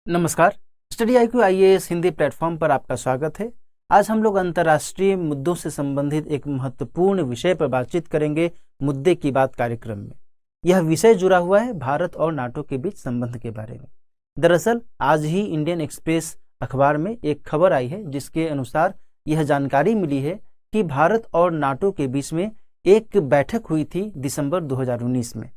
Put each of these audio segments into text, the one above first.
नमस्कार। Study IQ IAS Hindi platform पर आपका स्वागत है। आज हम लोग अंतर्राष्ट्रीय मुद्दों से संबंधित एक महत्वपूर्ण विषय पर बातचीत करेंगे। मुद्दे की बात कार्यक्रम में यह विषय जुड़ा हुआ है भारत और नाटो के बीच संबंध के बारे में। दरअसल आज ही इंडियन एक्सप्रेस अखबार में एक खबर आई है जिसके अनुसार यह जानकारी मिली है कि भारत और नाटो के बीच में एक बैठक हुई थी दिसंबर 2019 में,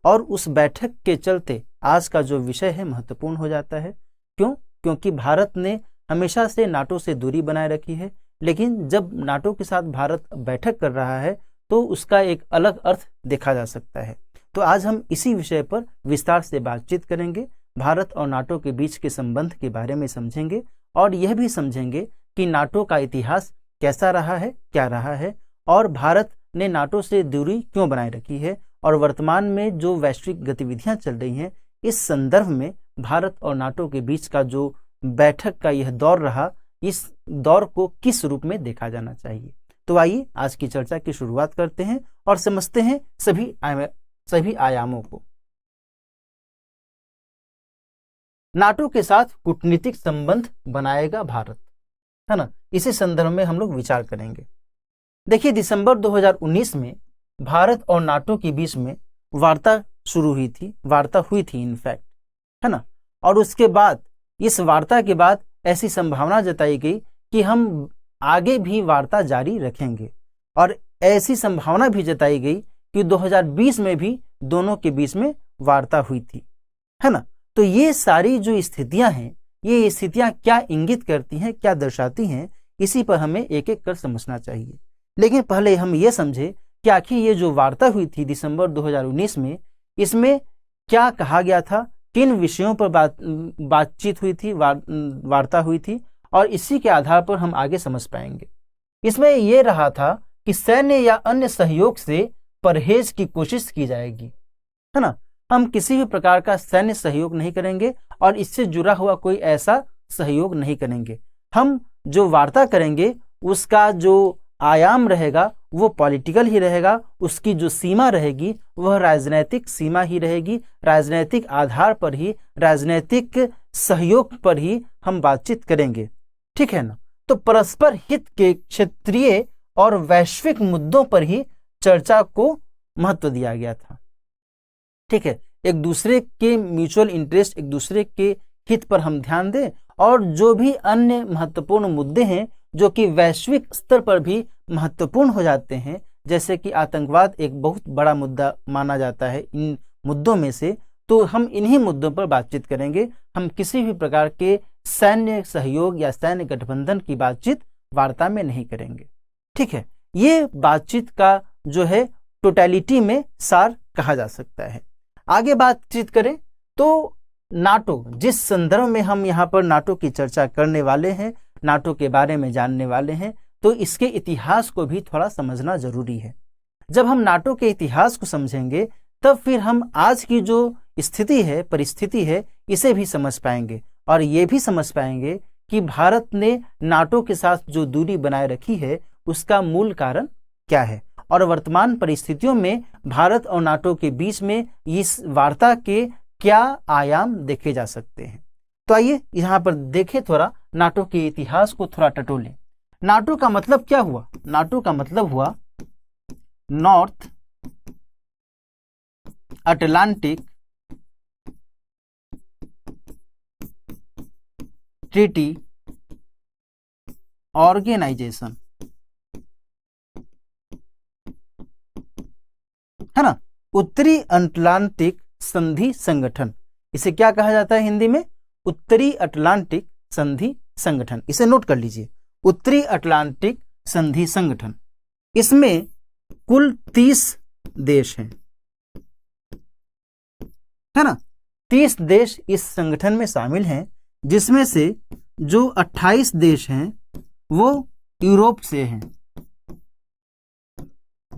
और उस बैठक के चलते आज का जो विषय है महत्वपूर्ण हो जाता है। क्यों? क्योंकि भारत ने हमेशा से नाटो से दूरी बनाए रखी है, लेकिन जब नाटो के साथ भारत बैठक कर रहा है तो उसका एक अलग अर्थ देखा जा सकता है। तो आज हम इसी विषय पर विस्तार से बातचीत करेंगे, भारत और नाटो के बीच के संबंध के बारे में समझेंगे और यह भी समझेंगे कि नाटो का इतिहास कैसा रहा है, क्या रहा है, और भारत ने नाटो से दूरी क्यों बनाए रखी है, और वर्तमान में जो वैश्विक गतिविधियां चल रही हैं इस संदर्भ में भारत और नाटो के बीच का जो बैठक का यह दौर रहा, इस दौर को किस रूप में देखा जाना चाहिए। तो आइए आज की चर्चा की शुरुआत करते हैं और समझते हैं सभी आयामों को। नाटो के साथ कूटनीतिक संबंध बनाएगा भारत, है ना। इसी संदर्भ में हम लोग विचार करेंगे। देखिए, दिसंबर 2019 में भारत और नाटो के बीच में वार्ता हुई थी इनफैक्ट, है ना। और उसके बाद इस वार्ता के बाद ऐसी संभावना जताई गई कि हम आगे भी वार्ता जारी रखेंगे, और ऐसी संभावना भी जताई गई कि 2020 में भी दोनों के बीच में वार्ता हुई थी, है ना। तो ये सारी जो स्थितियां हैं, ये स्थितियां क्या इंगित करती हैं, क्या दर्शाती हैं, इसी पर हमें एक एक कर समझना चाहिए। लेकिन पहले हम ये समझे कि आखिर ये जो वार्ता हुई थी दिसंबर 2019 में, इसमें क्या कहा गया था, किन विषयों पर बातचीत हुई थी, वार्ता हुई थी, और इसी के आधार पर हम आगे समझ पाएंगे। इसमें यह रहा था कि सैन्य या अन्य सहयोग से परहेज की कोशिश की जाएगी, है ना। हम किसी भी प्रकार का सैन्य सहयोग नहीं करेंगे और इससे जुड़ा हुआ कोई ऐसा सहयोग नहीं करेंगे। हम जो वार्ता करेंगे उसका जो आयाम रहेगा वो पॉलिटिकल ही रहेगा, उसकी जो सीमा रहेगी वह राजनीतिक सीमा ही रहेगी। राजनीतिक आधार पर ही, राजनीतिक सहयोग पर ही हम बातचीत करेंगे, ठीक है ना। तो परस्पर हित के क्षेत्रीय और वैश्विक मुद्दों पर ही चर्चा को महत्व दिया गया था, ठीक है। एक दूसरे के म्यूचुअल इंटरेस्ट, एक दूसरे के हित पर हम ध्यान दें, और जो भी अन्य महत्वपूर्ण मुद्दे हैं जो कि वैश्विक स्तर पर भी महत्वपूर्ण हो जाते हैं, जैसे कि आतंकवाद एक बहुत बड़ा मुद्दा माना जाता है इन मुद्दों में से, तो हम इन्हीं मुद्दों पर बातचीत करेंगे। हम किसी भी प्रकार के सैन्य सहयोग या सैन्य गठबंधन की बातचीत वार्ता में नहीं करेंगे, ठीक है। ये बातचीत का जो है टोटलिटी में सार कहा जा सकता है। आगे बातचीत करें तो नाटो, जिस संदर्भ में हम यहाँ पर नाटो की चर्चा करने वाले हैं, नाटो के बारे में जानने वाले हैं, तो इसके इतिहास को भी थोड़ा समझना जरूरी है। जब हम नाटो के इतिहास को समझेंगे तब फिर हम आज की जो स्थिति है, परिस्थिति है, इसे भी समझ पाएंगे, और ये भी समझ पाएंगे कि भारत ने नाटो के साथ जो दूरी बनाए रखी है उसका मूल कारण क्या है, और वर्तमान परिस्थितियों में भारत और नाटो के बीच में इस वार्ता के क्या आयाम देखे जा सकते हैं। तो आइए यहाँ पर देखें, थोड़ा नाटो के इतिहास को थोड़ा टटोलें। नाटो का मतलब क्या हुआ? नाटो का मतलब हुआ नॉर्थ अटलांटिक ट्रीटी ऑर्गेनाइजेशन, है ना। उत्तरी अटलांटिक संधि संगठन, इसे क्या कहा जाता है हिंदी में? उत्तरी अटलांटिक संधि संगठन। इसे नोट कर लीजिए, उत्तरी अटलांटिक संधि संगठन। इसमें कुल 30 देश हैं, है ना। 30 देश इस संगठन में शामिल हैं, जिसमें से जो 28 देश हैं वो यूरोप से हैं।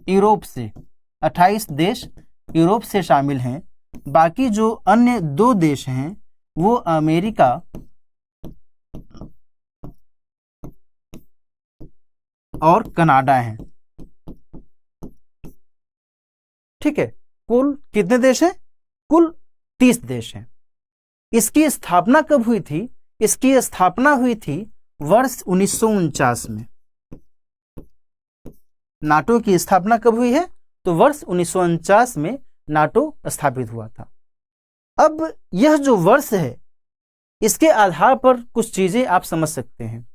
यूरोप से 28 देश यूरोप से शामिल हैं। बाकी जो अन्य 2 देश हैं वो अमेरिका और कनाडा हैं, ठीक है। कुल कितने देश हैं? कुल 30 देश हैं। इसकी स्थापना कब हुई थी? इसकी स्थापना हुई थी वर्ष 1949 में। नाटो की स्थापना कब हुई है? तो वर्ष 1949 में नाटो स्थापित हुआ था। अब यह जो वर्ष है, इसके आधार पर कुछ चीजें आप समझ सकते हैं।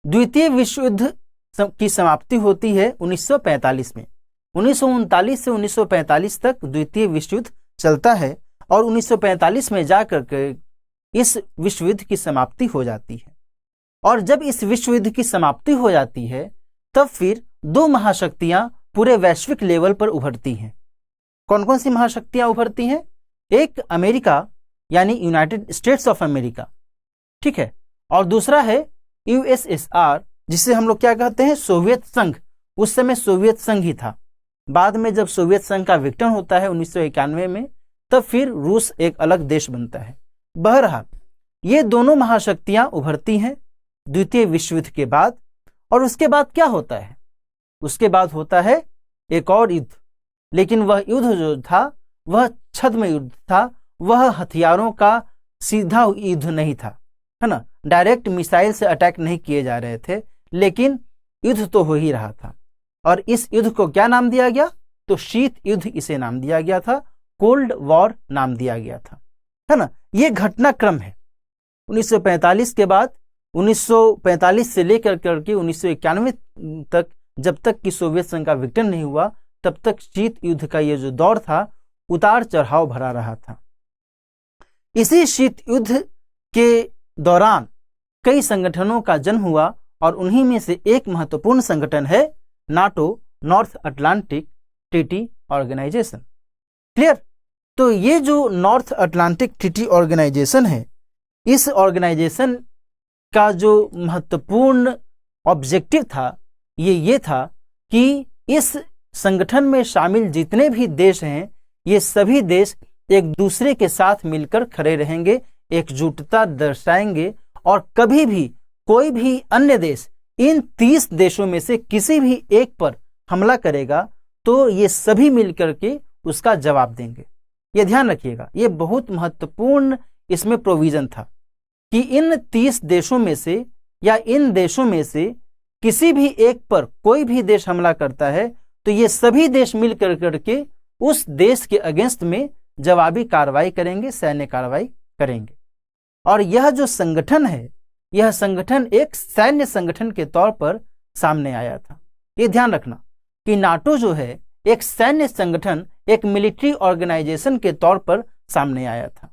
द्वितीय विश्व युद्ध की समाप्ति होती है 1945 में। 1939 से 1945 तक द्वितीय विश्व युद्ध चलता है और 1945 में जाकर के इस विश्व युद्ध की समाप्ति हो जाती है। और जब इस विश्व युद्ध की समाप्ति हो जाती है, तब फिर दो महाशक्तियां पूरे वैश्विक लेवल पर उभरती हैं। कौन कौन सी महाशक्तियां उभरती हैं? एक अमेरिका यानी यूनाइटेड स्टेट्स ऑफ अमेरिका, ठीक है, और दूसरा है यूएसएसआर, जिसे हम लोग क्या कहते हैं? सोवियत संघ। उस समय सोवियत संघ ही था। बाद में जब सोवियत संघ का विघटन होता है 1991 में, तब फिर रूस एक अलग देश बनता है। बहरहाल ये दोनों महाशक्तियां उभरती हैं द्वितीय विश्व युद्ध के बाद। और उसके बाद क्या होता है? उसके बाद होता है एक और युद्ध, लेकिन वह युद्ध जो था वह छद्म युद्ध था। वह हथियारों का सीधा युद्ध नहीं था, है ना, डायरेक्ट मिसाइल से अटैक नहीं किए जा रहे थे, लेकिन युद्ध तो हो ही रहा था। और इस युद्ध को क्या नाम दिया गया? तो शीत युद्ध इसे नाम दिया गया था, कोल्ड वॉर नाम दिया गया था, है ना। यह घटनाक्रम है 1945 के बाद। 1945 से लेकर करके 1991 तक, जब तक कि सोवियत संघ का विघटन नहीं हुआ, तब तक शीत युद्ध का यह जो दौर था, उतार चढ़ाव भरा रहा था। इसी शीत युद्ध के दौरान कई संगठनों का जन्म हुआ और उन्हीं में से एक महत्वपूर्ण संगठन है NATO, North Atlantic Treaty Organization. Clear? तो ये जो नॉर्थ अटलांटिक ट्रीटी ऑर्गेनाइजेशन है, इस ऑर्गेनाइजेशन का जो महत्वपूर्ण ऑब्जेक्टिव था, ये था कि इस संगठन में शामिल जितने भी देश हैं, ये सभी देश एक दूसरे के साथ मिलकर खड़े रहेंगे, एकजुटता दर्शाएंगे, और कभी भी कोई भी अन्य देश इन 30 देशों में से किसी भी एक पर हमला करेगा तो ये सभी मिलकर के उसका जवाब देंगे। ये ध्यान रखिएगा, ये बहुत महत्वपूर्ण इसमें प्रोविजन था कि इन 30 देशों में से या इन देशों में से किसी भी एक पर कोई भी देश हमला करता है तो ये सभी देश मिलकर करके उस देश के अगेंस्ट में जवाबी कार्रवाई करेंगे, सैन्य कार्रवाई करेंगे। और यह जो संगठन है, यह संगठन एक सैन्य संगठन के तौर पर सामने आया था। ये ध्यान रखना कि नाटो जो है एक सैन्य संगठन, एक मिलिट्री ऑर्गेनाइजेशन के तौर पर सामने आया था।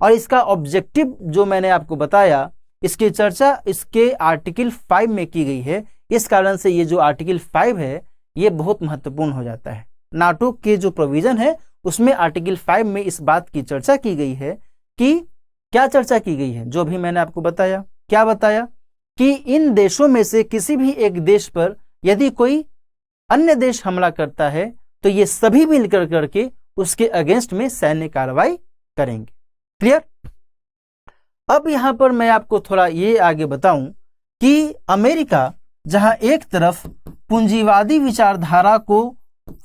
और इसका ऑब्जेक्टिव जो मैंने आपको बताया, इसकी चर्चा इसके आर्टिकल 5 में की गई है। इस कारण से ये जो आर्टिकल 5 है ये बहुत महत्वपूर्ण हो जाता है। नाटो के जो प्रोविजन है उसमें आर्टिकल 5 में इस बात की चर्चा की गई है कि क्या चर्चा की गई है, जो भी मैंने आपको बताया। क्या बताया? कि इन देशों में से किसी भी एक देश पर यदि कोई अन्य देश हमला करता है तो ये सभी मिलकर करके उसके अगेंस्ट में सैन्य कार्रवाई करेंगे। क्लियर? अब यहां पर मैं आपको थोड़ा ये आगे बताऊं कि अमेरिका जहां एक तरफ पूंजीवादी विचारधारा को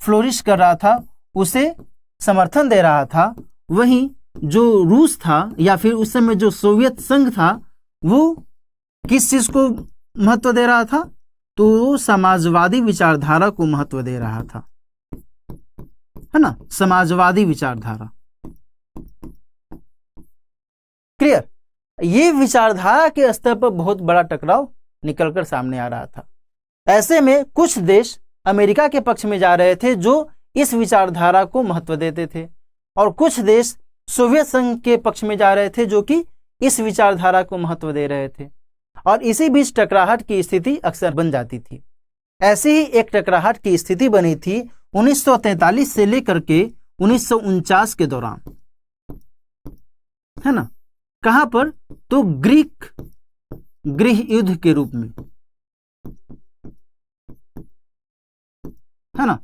फ्लोरिश कर रहा था, उसे समर्थन दे रहा था, वहीं जो रूस था या फिर उस समय जो सोवियत संघ था वो किस चीज को महत्व दे रहा था? तो समाजवादी विचारधारा को महत्व दे रहा था, है ना, समाजवादी विचारधारा। क्लियर? ये विचारधारा के स्तर पर बहुत बड़ा टकराव निकलकर सामने आ रहा था। ऐसे में कुछ देश अमेरिका के पक्ष में जा रहे थे जो इस विचारधारा को महत्व देते थे, और कुछ देश सोवियत संघ के पक्ष में जा रहे थे जो कि इस विचारधारा को महत्व दे रहे थे। और इसी बीच टकराहट की स्थिति अक्सर बन जाती थी। ऐसी ही एक टकराहट की स्थिति बनी थी 1943 से लेकर के 1949 के दौरान, है ना। कहां पर? तो ग्रीक गृह युद्ध के रूप में, है ना।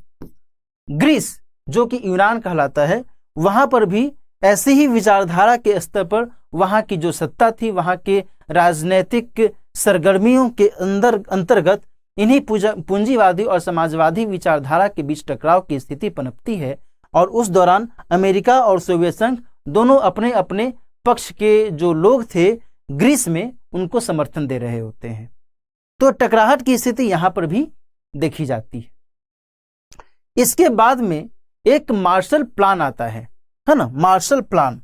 ग्रीस जो कि यूनान कहलाता है, वहां पर भी ऐसी ही विचारधारा के स्तर पर वहां की जो सत्ता थी, वहां के राजनीतिक सरगर्मियों के अंतर्गत इन्हीं पूंजीवादी और समाजवादी विचारधारा के बीच टकराव की स्थिति पनपती है। और उस दौरान अमेरिका और सोवियत संघ दोनों अपने अपने पक्ष के जो लोग थे ग्रीस में उनको समर्थन दे रहे होते हैं। तो टकराहट की स्थिति यहां पर भी देखी जाती है। इसके बाद में एक मार्शल प्लान आता है ना, मार्शल प्लान।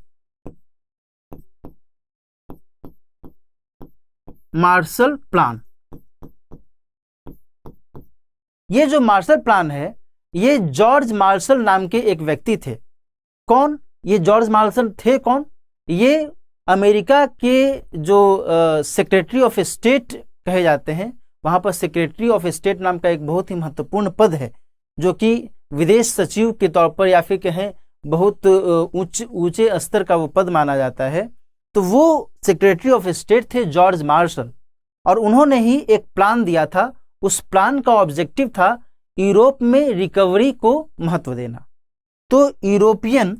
मार्शल प्लान, ये जो मार्शल प्लान है ये जॉर्ज मार्शल नाम के एक व्यक्ति थे। कौन ये जॉर्ज मार्शल थे? कौन ये? अमेरिका के जो सेक्रेटरी ऑफ स्टेट कहे जाते हैं, वहां पर सेक्रेटरी ऑफ स्टेट नाम का एक बहुत ही महत्वपूर्ण पद है जो कि विदेश सचिव के तौर पर या फिर कहें बहुत ऊंचे स्तर का वो पद माना जाता है। तो वो सेक्रेटरी ऑफ स्टेट थे जॉर्ज मार्शल, और उन्होंने ही एक प्लान दिया था। उस प्लान का ऑब्जेक्टिव था यूरोप में रिकवरी को महत्व देना। तो यूरोपियन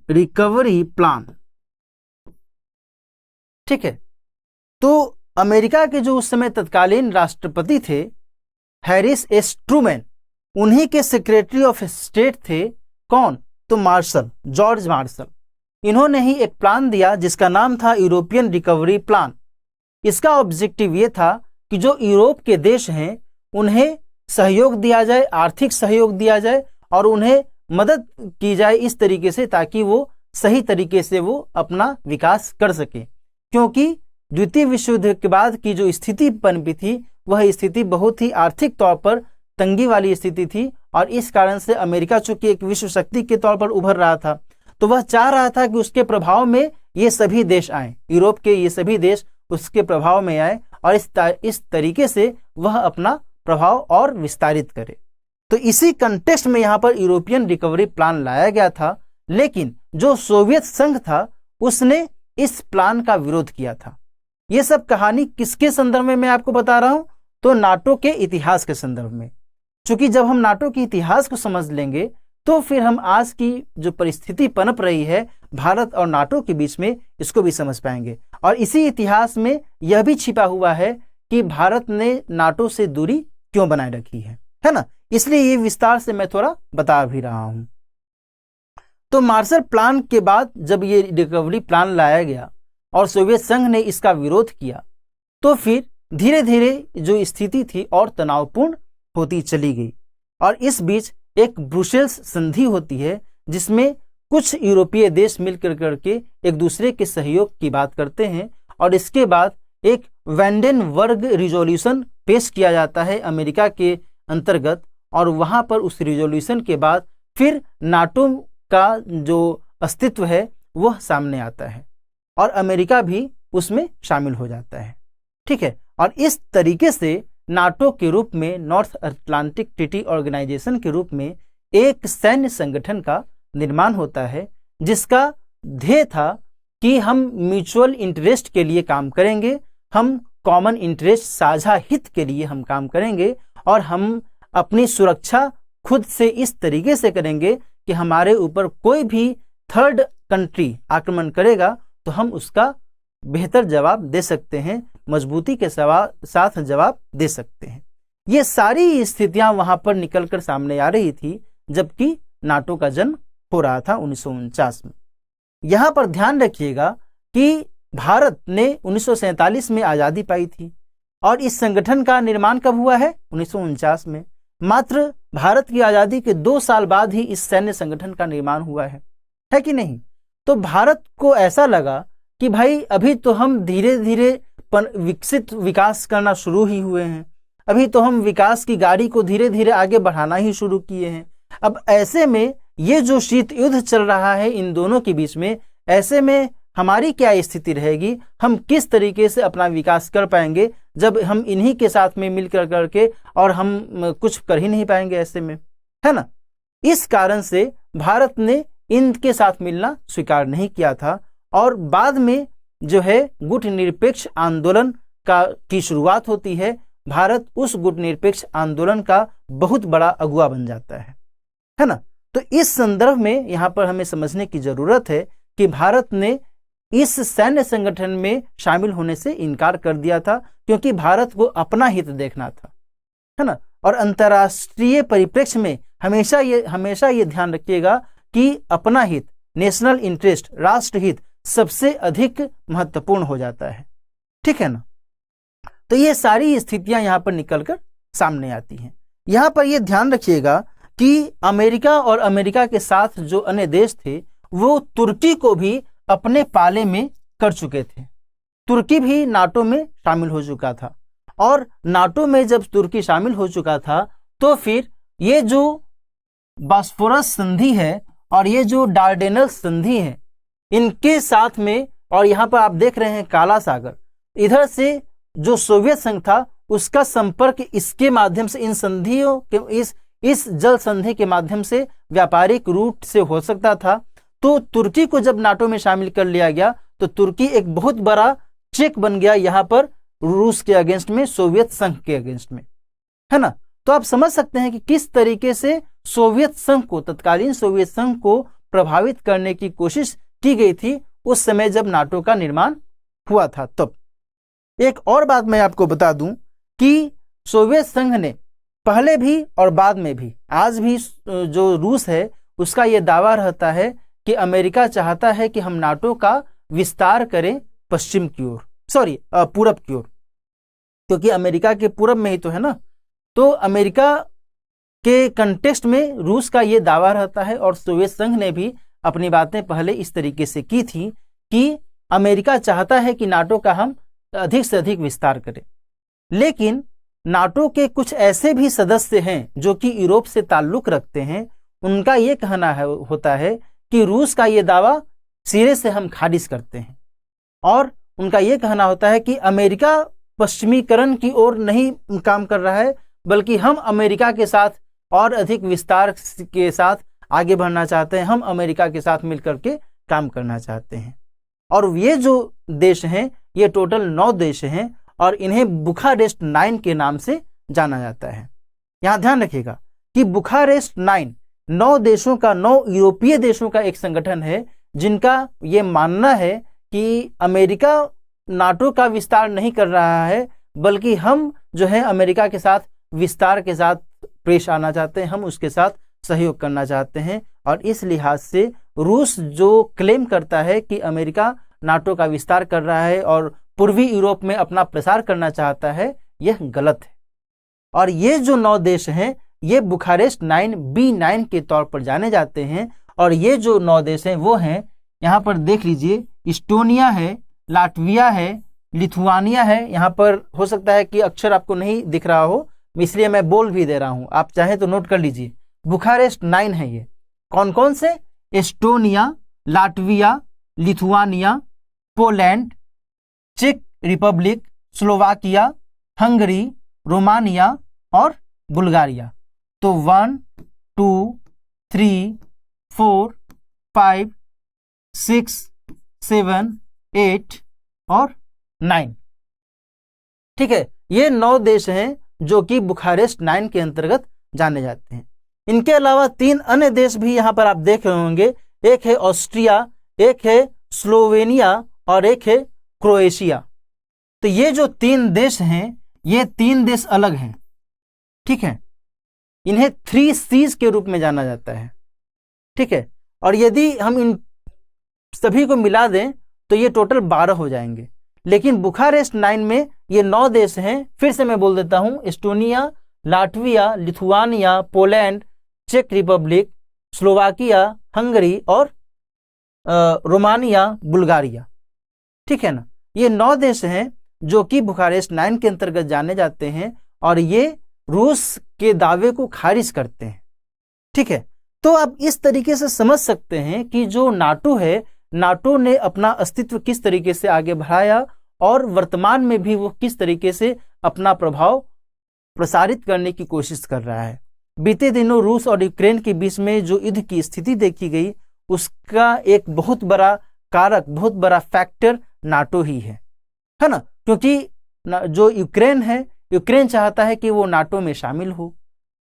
रिकवरी प्लान, ठीक है। तो अमेरिका के जो उस समय तत्कालीन राष्ट्रपति थे हैरिस एस ट्रूमैन, उन्हीं के सेक्रेटरी ऑफ स्टेट थे कौन? तो मार्शल, जॉर्ज मार्शल। इन्होंने ही एक प्लान दिया जिसका नाम था यूरोपियन रिकवरी प्लान। इसका ऑब्जेक्टिव ये था कि जो यूरोप के देश हैं उन्हें सहयोग दिया जाए, आर्थिक सहयोग दिया जाए और उन्हें मदद की जाए इस तरीके से ताकि वो सही तरीके से वो अपना विकास कर सके। क्योंकि द्वितीय विश्व युद्ध के बाद की जो स्थिति पनपी थी वह स्थिति बहुत ही आर्थिक तौर पर तंगी वाली स्थिति थी, और इस कारण से अमेरिका चूंकि एक विश्व शक्ति के तौर पर उभर रहा था तो वह चाह रहा था कि उसके प्रभाव में ये सभी देश आए, यूरोप के ये सभी देश उसके प्रभाव में आए और इस तरीके से वह अपना प्रभाव और विस्तारित करे। तो इसी कंटेक्स्ट में यहाँ पर यूरोपियन रिकवरी प्लान लाया गया था। लेकिन जो सोवियत संघ था उसने इस प्लान का विरोध किया था। ये सब कहानी किसके संदर्भ में मैं आपको बता रहा हूं? तो नाटो के इतिहास के संदर्भ में। क्योंकि जब हम नाटो के इतिहास को समझ लेंगे तो फिर हम आज की जो परिस्थिति पनप रही है भारत और नाटो के बीच में इसको भी समझ पाएंगे। और इसी इतिहास में यह भी छिपा हुआ है कि भारत ने नाटो से दूरी क्यों बनाए रखी है ना। इसलिए ये विस्तार से मैं थोड़ा बता भी रहा हूं। तो मार्शल प्लान के बाद जब ये रिकवरी प्लान लाया गया और सोवियत संघ ने इसका विरोध किया तो फिर धीरे धीरे जो स्थिति थी और तनावपूर्ण होती चली गई। और इस बीच एक ब्रुसेल्स संधि होती है जिसमें कुछ यूरोपीय देश मिलकर करके एक दूसरे के सहयोग की बात करते हैं, और इसके बाद एक वैंडेनबर्ग रिजोल्यूशन पेश किया जाता है अमेरिका के अंतर्गत, और वहां पर उस रिजोल्यूशन के बाद फिर नाटो का जो अस्तित्व है वह सामने आता है और अमेरिका भी उसमें शामिल हो जाता है, ठीक है। और इस तरीके से नाटो के रूप में, नॉर्थ अटलांटिक ट्रीटी ऑर्गेनाइजेशन के रूप में एक सैन्य संगठन का निर्माण होता है जिसका ध्येय था कि हम म्यूचुअल इंटरेस्ट के लिए काम करेंगे, हम कॉमन इंटरेस्ट, साझा हित के लिए हम काम करेंगे, और हम अपनी सुरक्षा खुद से इस तरीके से करेंगे कि हमारे ऊपर कोई भी थर्ड कंट्री आक्रमण करेगा तो हम उसका बेहतर जवाब दे सकते हैं, मजबूती के साथ जवाब दे सकते हैं। ये सारी स्थितियां वहां पर निकलकर सामने आ रही थी जबकि नाटो का जन्म हो रहा था 1949 में। यहां पर ध्यान रखिएगा कि भारत ने 1947 में आजादी पाई थी और इस संगठन का निर्माण कब हुआ है? 1949 में। मात्र भारत की आजादी के 2 साल बाद ही इस सैन्य संगठन का निर्माण हुआ है कि नहीं? तो भारत को ऐसा लगा कि भाई अभी तो हम धीरे धीरे विकास करना शुरू ही हुए हैं, अभी तो हम विकास की गाड़ी को धीरे धीरे आगे बढ़ाना ही शुरू किए हैं। अब ऐसे में ये जो शीत युद्ध चल रहा है इन दोनों के बीच में, ऐसे में हमारी क्या स्थिति रहेगी, हम किस तरीके से अपना विकास कर पाएंगे जब हम इन्हीं के साथ में मिलकर करके और हम कुछ कर ही नहीं पाएंगे ऐसे में, है ना। इस कारण से भारत ने इनके साथ मिलना स्वीकार नहीं किया था और बाद में जो है गुट निरपेक्ष आंदोलन की शुरुआत होती है। भारत उस गुट निरपेक्ष आंदोलन का बहुत बड़ा अगुवा बन जाता है ना। तो इस संदर्भ में यहाँ पर हमें समझने की जरूरत है कि भारत ने इस सैन्य संगठन में शामिल होने से इनकार कर दिया था, क्योंकि भारत को अपना हित देखना था, है ना। और अंतर्राष्ट्रीय परिप्रेक्ष्य में हमेशा ये ध्यान रखिएगा कि अपना हित, नेशनल इंटरेस्ट, राष्ट्र हित सबसे अधिक महत्वपूर्ण हो जाता है, ठीक है ना। तो ये सारी स्थितियां यहां पर निकलकर सामने आती हैं। यहां पर ये ध्यान रखिएगा कि अमेरिका और अमेरिका के साथ जो अन्य देश थे वो तुर्की को भी अपने पाले में कर चुके थे। तुर्की भी नाटो में शामिल हो चुका था, और नाटो में जब तुर्की शामिल हो चुका था तो फिर ये जो बॉस्फोरस संधि है और ये जो डार्डेनल्स संधि है, इनके साथ में, और यहाँ पर आप देख रहे हैं काला सागर, इधर से जो सोवियत संघ था उसका संपर्क इसके माध्यम से, इन संधियों के, इस जल संधि के माध्यम से व्यापारिक रूट से हो सकता था। तो तुर्की को जब नाटो में शामिल कर लिया गया तो तुर्की एक बहुत बड़ा चेक बन गया यहाँ पर रूस के अगेंस्ट में, सोवियत संघ के अगेंस्ट में, है ना। तो आप समझ सकते हैं कि किस तरीके से सोवियत संघ को, तत्कालीन सोवियत संघ को प्रभावित करने की कोशिश की गई थी उस समय जब नाटो का निर्माण हुआ था। तब एक और बात मैं आपको बता दूं कि सोवियत संघ ने पहले भी और बाद में भी, आज भी जो रूस है उसका यह दावा रहता है कि अमेरिका चाहता है कि हम नाटो का विस्तार करें पश्चिम की ओर, पूरब की ओर, क्योंकि अमेरिका के पूरब में ही तो है ना। तो अमेरिका के कंटेक्स्ट में रूस का ये दावा रहता है, और सोवियत संघ ने भी अपनी बातें पहले इस तरीके से की थी कि अमेरिका चाहता है कि नाटो का हम अधिक से अधिक विस्तार करें। लेकिन नाटो के कुछ ऐसे भी सदस्य हैं जो कि यूरोप से ताल्लुक रखते हैं, उनका ये कहना होता है कि रूस का ये दावा सिरे से हम खारिज करते हैं, और उनका ये कहना होता है कि अमेरिका पश्चिमीकरण की ओर नहीं काम कर रहा है, बल्कि हम अमेरिका के साथ और अधिक विस्तार के साथ आगे बढ़ना चाहते हैं, हम अमेरिका के साथ मिलकर के काम करना चाहते हैं। और ये जो देश हैं ये टोटल 9 देश हैं, और इन्हें बुखारेस्ट 9 के नाम से जाना जाता है। यहाँ ध्यान रखिएगा कि बुखारेस्ट 9 देशों का, 9 यूरोपीय देशों का एक संगठन है जिनका ये मानना है कि अमेरिका नाटो का विस्तार नहीं कर रहा है, बल्कि हम जो है अमेरिका के साथ विस्तार के साथ पेश आना चाहते हैं, हम उसके साथ सहयोग करना चाहते हैं। और इस लिहाज से रूस जो क्लेम करता है कि अमेरिका नाटो का विस्तार कर रहा है और पूर्वी यूरोप में अपना प्रसार करना चाहता है, यह गलत है। और ये जो 9 देश हैं ये बुखारेस्ट 9 B9 के तौर पर जाने जाते हैं। और ये जो 9 देश हैं वो हैं, यहाँ पर देख लीजिए, इस्टोनिया है, लाटविया है, लिथुआनिया है। यहाँ पर हो सकता है कि अक्षर आपको नहीं दिख रहा हो, इसलिए मैं बोल भी दे रहा हूँ, आप चाहे तो नोट कर लीजिए। बुखारेस्ट 9 है ये। कौन कौन से? एस्टोनिया, लाटविया, लिथुआनिया, पोलैंड, चेक रिपब्लिक, स्लोवाकिया, हंगरी, रोमानिया और बुल्गारिया। तो 1 2 3 4 5 6 7 8 और 9, ठीक है। ये 9 देश हैं जो कि बुखारेस्ट 9 के अंतर्गत जाने जाते हैं। इनके अलावा 3 अन्य देश भी यहाँ पर आप देख रहे होंगे, एक है ऑस्ट्रिया, एक है स्लोवेनिया और एक है क्रोएशिया। तो ये जो 3 देश हैं ये 3 देश अलग हैं, ठीक है। इन्हें 3 C's के रूप में जाना जाता है, ठीक है। और यदि हम इन सभी को मिला दें तो ये टोटल 12 हो जाएंगे। लेकिन बुखारेस्ट 9 में ये 9 देश हैं। फिर से मैं बोल देता हूं, एस्टोनिया, लाटविया, लिथुआनिया, पोलैंड, चेक रिपब्लिक, स्लोवाकिया, हंगरी और रोमानिया, बुल्गारिया, ठीक है ना। ये 9 देश हैं जो कि बुखारेस्ट 9 के अंतर्गत जाने जाते हैं और ये रूस के दावे को खारिज करते हैं, ठीक है। तो आप इस तरीके से समझ सकते हैं कि जो नाटो है, नाटो ने अपना अस्तित्व किस तरीके से आगे बढ़ाया और वर्तमान में भी वो किस तरीके से अपना प्रभाव प्रसारित करने की कोशिश कर रहा है। बीते दिनों रूस और यूक्रेन के बीच में जो युद्ध की स्थिति देखी गई, उसका एक बहुत बड़ा कारक, बहुत बड़ा फैक्टर नाटो ही है ना। क्योंकि जो यूक्रेन है, यूक्रेन चाहता है कि वो नाटो में शामिल हो,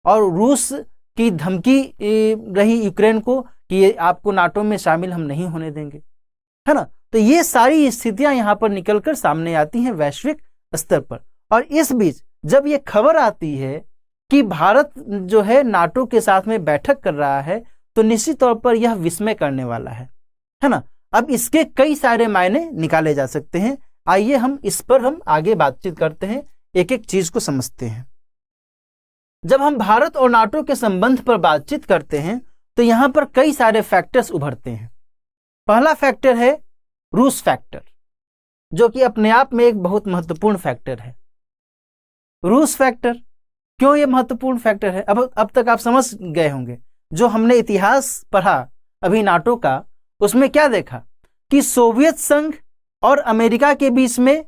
और रूस की धमकी रही यूक्रेन को कि आपको नाटो में शामिल हम नहीं होने देंगे। है ना। तो ये सारी स्थितियां यहाँ पर निकलकर सामने आती हैं वैश्विक स्तर पर। और इस बीच जब ये खबर आती है कि भारत जो है नाटो के साथ में बैठक कर रहा है, तो निश्चित तौर पर यह विस्मय करने वाला है ना। अब इसके कई सारे मायने निकाले जा सकते हैं। आइए हम इस पर आगे बातचीत करते हैं, एक एक चीज को समझते हैं। जब हम भारत और नाटो के संबंध पर बातचीत करते हैं तो यहां पर कई सारे फैक्टर्स उभरते हैं। पहला फैक्टर है रूस फैक्टर, जो कि अपने आप में एक बहुत महत्वपूर्ण फैक्टर है। रूस फैक्टर क्यों ये महत्वपूर्ण फैक्टर है, अब तक आप समझ गए होंगे। जो हमने इतिहास पढ़ा अभी नाटो का, उसमें क्या देखा कि सोवियत संघ और अमेरिका के बीच में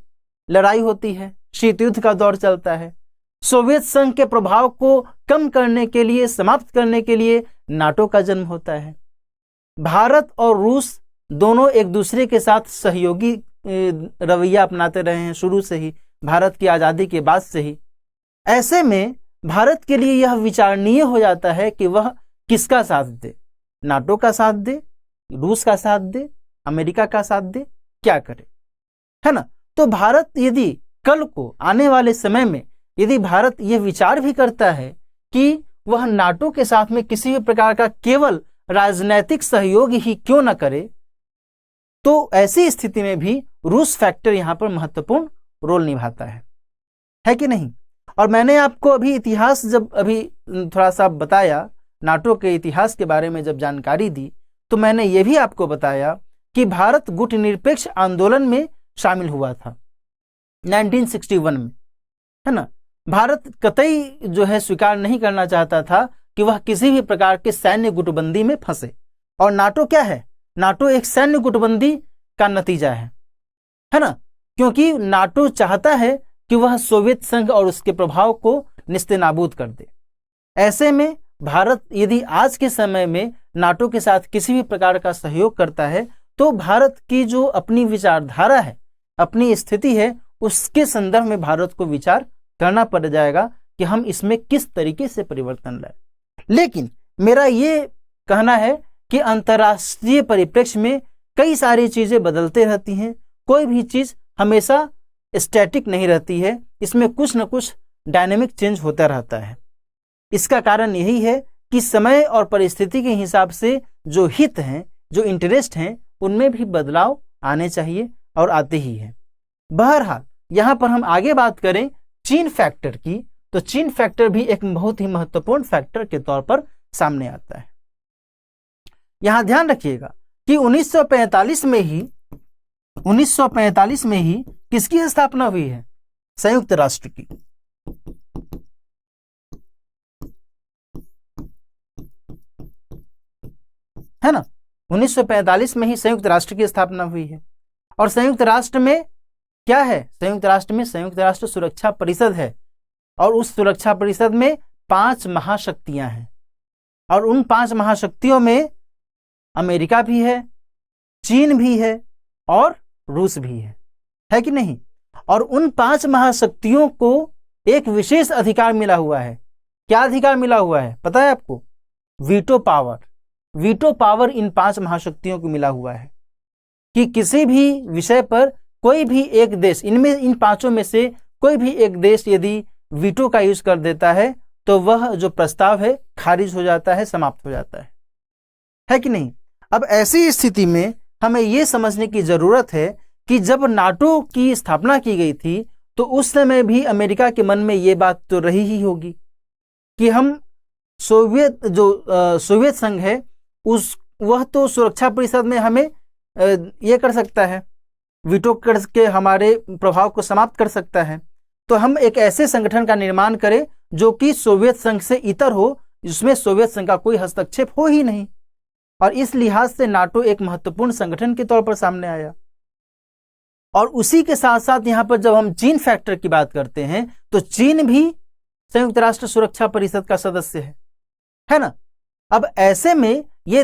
लड़ाई होती है, शीत युद्ध का दौर चलता है। सोवियत संघ के प्रभाव को कम करने के लिए, समाप्त करने के लिए नाटो का जन्म होता है। भारत और रूस दोनों एक दूसरे के साथ सहयोगी रवैया अपनाते रहे हैं शुरू से ही, भारत की आजादी के बाद से ही। ऐसे में भारत के लिए यह विचारणीय हो जाता है कि वह किसका साथ दे, नाटो का साथ दे, रूस का साथ दे, अमेरिका का साथ दे, क्या करे, है ना। तो भारत यदि कल को आने वाले समय में यदि भारत यह विचार भी करता है कि वह नाटो के साथ में किसी भी प्रकार का केवल राजनैतिक सहयोग ही क्यों न करे, तो ऐसी स्थिति में भी रूस फैक्टर यहां पर महत्वपूर्ण रोल निभाता है कि नहीं। और मैंने आपको अभी इतिहास जब अभी थोड़ा सा बताया, नाटो के इतिहास के बारे में जब जानकारी दी, तो मैंने ये भी आपको बताया कि भारत गुटनिरपेक्ष आंदोलन में शामिल हुआ था 1961 में, है ना। भारत कतई जो है स्वीकार नहीं करना चाहता था कि वह किसी भी प्रकार के सैन्य गुटबंदी में फंसे। और नाटो क्या है, नाटो एक सैन्य गुटबंदी का नतीजा है ना, क्योंकि नाटो चाहता है कि वह सोवियत संघ और उसके प्रभाव को निस्तेनाबूद कर दे। ऐसे में भारत यदि आज के समय में नाटो के साथ किसी भी प्रकार का सहयोग करता है, तो भारत की जो अपनी विचारधारा है, अपनी स्थिति है, उसके संदर्भ में भारत को विचार करना पड़ जाएगा कि हम इसमें किस तरीके से परिवर्तन लाए। लेकिन मेरा ये कहना है कि अंतर्राष्ट्रीय परिप्रेक्ष्य में कई सारी चीजें बदलते रहती हैं, कोई भी चीज हमेशा स्टैटिक नहीं रहती है, इसमें कुछ न कुछ डायनेमिक चेंज होता रहता है। इसका कारण यही है कि समय और परिस्थिति के हिसाब से जो हित हैं, जो इंटरेस्ट हैं, उनमें भी बदलाव आने चाहिए और आते ही हैं। बहरहाल यहां पर हम आगे बात करें चीन फैक्टर की, तो चीन फैक्टर भी एक बहुत ही महत्वपूर्ण फैक्टर के तौर पर सामने आता है। यहां ध्यान रखिएगा कि 1945 में ही किसकी स्थापना हुई है, संयुक्त राष्ट्र की। है ना, 1945 में ही संयुक्त राष्ट्र की स्थापना हुई है। और संयुक्त राष्ट्र में क्या है, संयुक्त राष्ट्र में संयुक्त राष्ट्र सुरक्षा परिषद है, और उस सुरक्षा परिषद में 5 महाशक्तियां हैं, और उन 5 महाशक्तियों में अमेरिका भी है, चीन भी है और रूस भी है कि नहीं। और उन 5 महाशक्तियों को एक विशेष अधिकार मिला हुआ है। क्या अधिकार मिला हुआ है पता है आपको? Veto power. Veto power in 5 महाशक्तियों को मिला हुआ है कि किसी भी विषय पर कोई भी एक देश, इन 5 में से कोई भी एक देश यदि वीटो का यूज कर देता है, तो वह जो प्रस्ताव है खारिज हो जाता है, समाप्त हो जाता है कि नहीं। अब ऐसी स्थिति में हमें यह समझने की जरूरत है कि जब नाटो की स्थापना की गई थी, तो उस समय भी अमेरिका के मन में यह बात तो रही ही होगी कि हम सोवियत संघ है, वह तो सुरक्षा परिषद में हमें यह कर सकता है, वीटो करके हमारे प्रभाव को समाप्त कर सकता है। तो हम एक ऐसे संगठन का निर्माण करें जो कि सोवियत संघ से इतर हो, जिसमें सोवियत संघ का कोई हस्तक्षेप हो ही नहीं। और इस लिहाज से नाटो एक महत्वपूर्ण संगठन के तौर पर सामने आया। और उसी के साथ साथ यहां पर जब हम चीन फैक्टर की बात करते हैं, तो चीन भी संयुक्त राष्ट्र सुरक्षा परिषद का सदस्य है ना। अब ऐसे में यह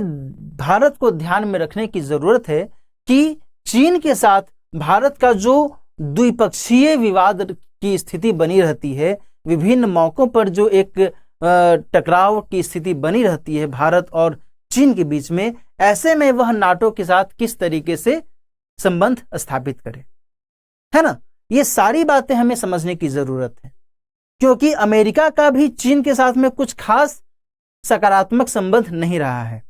भारत को ध्यान में रखने की जरूरत है कि चीन के साथ भारत का जो द्विपक्षीय विवाद की स्थिति बनी रहती है, विभिन्न मौकों पर जो एक टकराव की स्थिति बनी रहती है भारत और चीन के बीच में, ऐसे में वह नाटो के साथ किस तरीके से संबंध स्थापित करे, है ना। ये सारी बातें हमें समझने की जरूरत है, क्योंकि अमेरिका का भी चीन के साथ में कुछ खास सकारात्मक संबंध नहीं रहा है।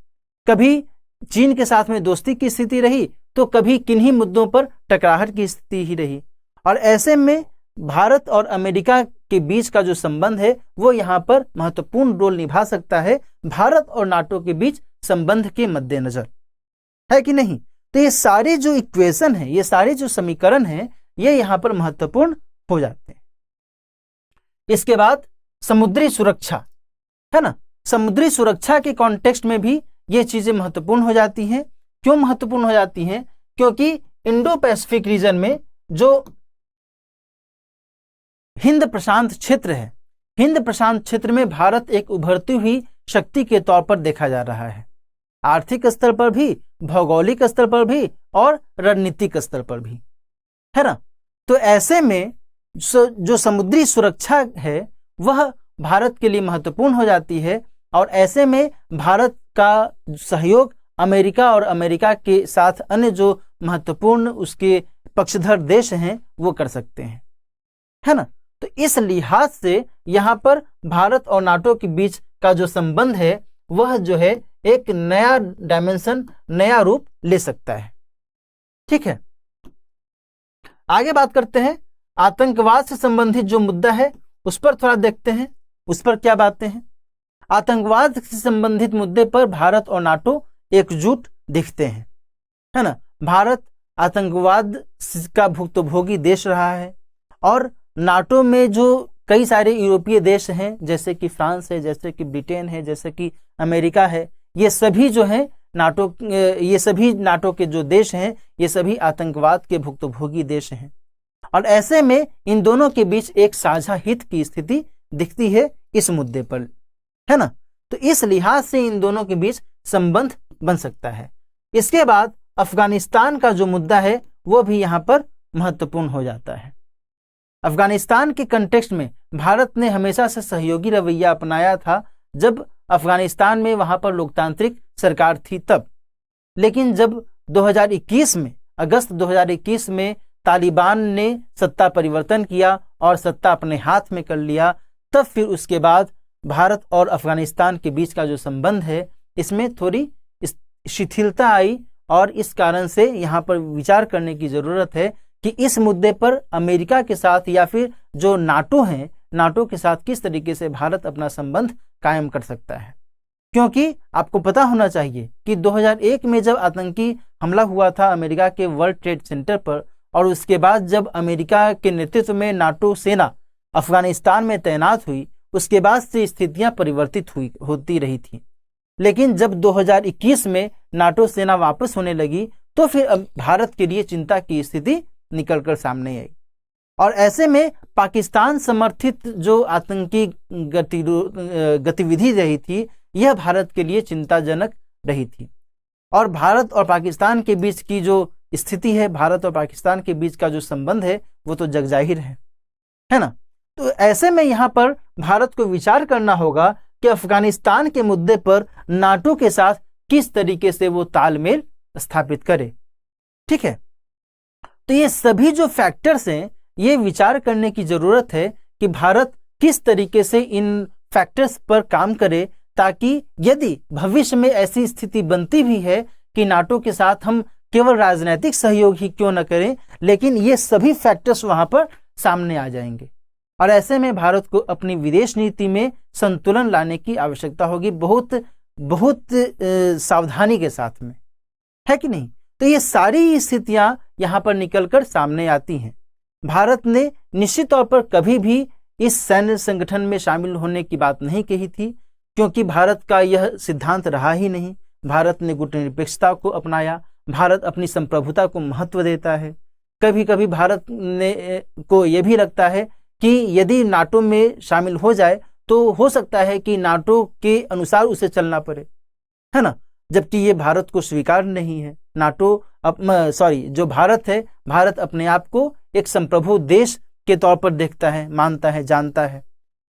कभी चीन के साथ में दोस्ती की स्थिति रही तो कभी किन्हीं मुद्दों पर टकराहट की स्थिति ही रही। और ऐसे में भारत और अमेरिका के बीच का जो संबंध है वो यहाँ पर महत्वपूर्ण रोल निभा सकता है भारत और नाटो के बीच संबंध के मद्देनजर, है कि नहीं। तो ये सारे जो इक्वेशन है, ये सारे जो समीकरण है, ये यहाँ पर महत्वपूर्ण हो जाते हैं। इसके बाद समुद्री सुरक्षा, है ना। समुद्री सुरक्षा के कॉन्टेक्स्ट में भी ये चीजें महत्वपूर्ण हो जाती हैं। क्यों महत्वपूर्ण हो जाती हैं? क्योंकि इंडो पैसिफिक रीजन में जो हिंद प्रशांत क्षेत्र है, हिंद प्रशांत क्षेत्र में भारत एक उभरती हुई शक्ति के तौर पर देखा जा रहा है, आर्थिक स्तर पर भी, भौगोलिक स्तर पर भी और रणनीतिक स्तर पर भी, है ना। तो ऐसे में जो समुद्री सुरक्षा है वह भारत के लिए महत्वपूर्ण हो जाती है, और ऐसे में भारत का सहयोग अमेरिका और अमेरिका के साथ अन्य जो महत्वपूर्ण उसके पक्षधर देश हैं वो कर सकते हैं, है ना। तो इस लिहाज से यहाँ पर भारत और नाटो के बीच का जो संबंध है वह जो है एक नया डायमेंशन, नया रूप ले सकता है। ठीक है, आगे बात करते हैं। आतंकवाद से संबंधित जो मुद्दा है उस पर थोड़ा देखते हैं, उस पर क्या बातें हैं। आतंकवाद से संबंधित मुद्दे पर भारत और नाटो एकजुट दिखते हैं, है ना। भारत आतंकवाद का भुक्तभोगी देश रहा है, और नाटो में जो कई सारे यूरोपीय देश हैं, जैसे कि फ्रांस है, जैसे कि ब्रिटेन है, जैसे कि अमेरिका है, ये सभी जो हैं ये सभी नाटो के जो देश हैं ये सभी आतंकवाद के भुक्तभोगी देश हैं। और ऐसे में इन दोनों के बीच एक साझा हित की स्थिति दिखती है इस मुद्दे पर, है ना। तो इस लिहाज से इन दोनों के बीच संबंध बन सकता है। इसके बाद अफगानिस्तान का जो मुद्दा है वो भी यहाँ पर महत्वपूर्ण हो जाता है। अफगानिस्तान के कंटेक्स्ट में भारत ने हमेशा से सहयोगी रवैया अपनाया था जब अफगानिस्तान में वहां पर लोकतांत्रिक सरकार थी तब। लेकिन जब 2021 में, अगस्त 2021 में तालिबान ने सत्ता परिवर्तन किया और सत्ता अपने हाथ में कर लिया, तब फिर उसके बाद भारत और अफगानिस्तान के बीच का जो संबंध है इसमें थोड़ी शिथिलता आई, और इस कारण से यहाँ पर विचार करने की जरूरत है कि इस मुद्दे पर अमेरिका के साथ या फिर जो नाटो है, नाटो के साथ किस तरीके से भारत अपना संबंध कायम कर सकता है। क्योंकि आपको पता होना चाहिए कि 2001 में जब आतंकी हमला हुआ था अमेरिका के वर्ल्ड ट्रेड सेंटर पर, और उसके बाद जब अमेरिका के नेतृत्व में नाटो सेना अफगानिस्तान में तैनात हुई, उसके बाद से स्थितियां परिवर्तित होती रही थी। लेकिन जब 2021 में नाटो सेना वापस होने लगी तो फिर अब भारत के लिए चिंता की स्थिति निकलकर सामने आई, और ऐसे में पाकिस्तान समर्थित जो आतंकी गतिविधि रही थी यह भारत के लिए चिंताजनक रही थी। और भारत और पाकिस्तान के बीच की जो स्थिति है, भारत और पाकिस्तान के बीच का जो संबंध है वो तो जगजाहिर है ना। तो ऐसे में यहाँ पर भारत को विचार करना होगा कि अफगानिस्तान के मुद्दे पर नाटो के साथ किस तरीके से वो तालमेल स्थापित करे। ठीक है, तो ये सभी जो फैक्टर्स हैं ये विचार करने की जरूरत है कि भारत किस तरीके से इन फैक्टर्स पर काम करे, ताकि यदि भविष्य में ऐसी स्थिति बनती भी है कि नाटो के साथ हम केवल राजनीतिक सहयोग ही क्यों न करें, लेकिन ये सभी फैक्टर्स वहां पर सामने आ जाएंगे। और ऐसे में भारत को अपनी विदेश नीति में संतुलन लाने की आवश्यकता होगी, बहुत बहुत सावधानी के साथ में, है कि नहीं। तो ये सारी स्थितियां यहाँ पर निकलकर सामने आती हैं। भारत ने निश्चित तौर पर कभी भी इस सैन्य संगठन में शामिल होने की बात नहीं कही थी, क्योंकि भारत का यह सिद्धांत रहा ही नहीं। भारत ने गुटनिरपेक्षता को अपनाया, भारत अपनी संप्रभुता को महत्व देता है। कभी कभी भारत को यह भी लगता है कि यदि नाटो में शामिल हो जाए तो हो सकता है कि नाटो के अनुसार उसे चलना पड़े, है ना, जबकि ये भारत को स्वीकार नहीं है। जो भारत है, भारत अपने आप को एक संप्रभु देश के तौर पर देखता है, मानता है, जानता है।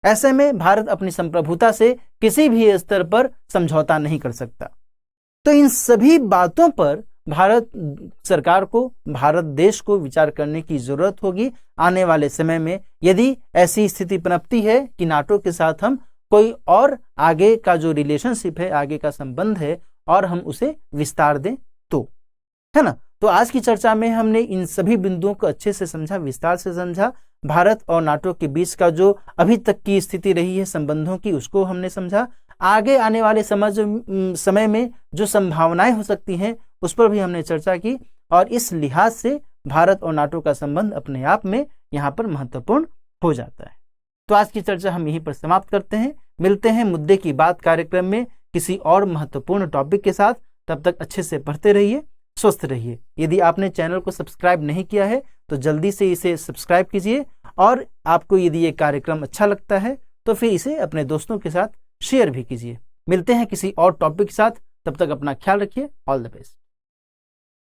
ऐसे में भारत अपनी संप्रभुता से किसी भी स्तर पर समझौता नहीं कर सकता। तो इन सभी बातों पर भारत सरकार को, भारत देश को विचार करने की जरूरत होगी आने वाले समय में, यदि ऐसी स्थिति पनपती है कि नाटो के साथ हम कोई और आगे का जो रिलेशनशिप है, आगे का संबंध है, और हम उसे विस्तार दें तो, है ना। तो आज की चर्चा में हमने इन सभी बिंदुओं को अच्छे से समझा, विस्तार से समझा। भारत और नाटो के बीच का जो अभी तक की स्थिति रही है संबंधों की, उसको हमने समझा। आगे आने वाले समय में जो संभावनाएं हो सकती हैं उस पर भी हमने चर्चा की, और इस लिहाज से भारत और नाटो का संबंध अपने आप में यहाँ पर महत्वपूर्ण हो जाता है। तो आज की चर्चा हम यहीं पर समाप्त करते हैं। मिलते हैं मुद्दे की बात कार्यक्रम में किसी और महत्वपूर्ण टॉपिक के साथ। तब तक अच्छे से पढ़ते रहिए, स्वस्थ रहिए। यदि आपने चैनल को सब्सक्राइब नहीं किया है तो जल्दी से इसे सब्सक्राइब कीजिए, और आपको यदि ये कार्यक्रम अच्छा लगता है तो फिर इसे अपने दोस्तों के साथ शेयर भी कीजिए। मिलते हैं किसी और टॉपिक के साथ, तब तक अपना ख्याल रखिए। All the best.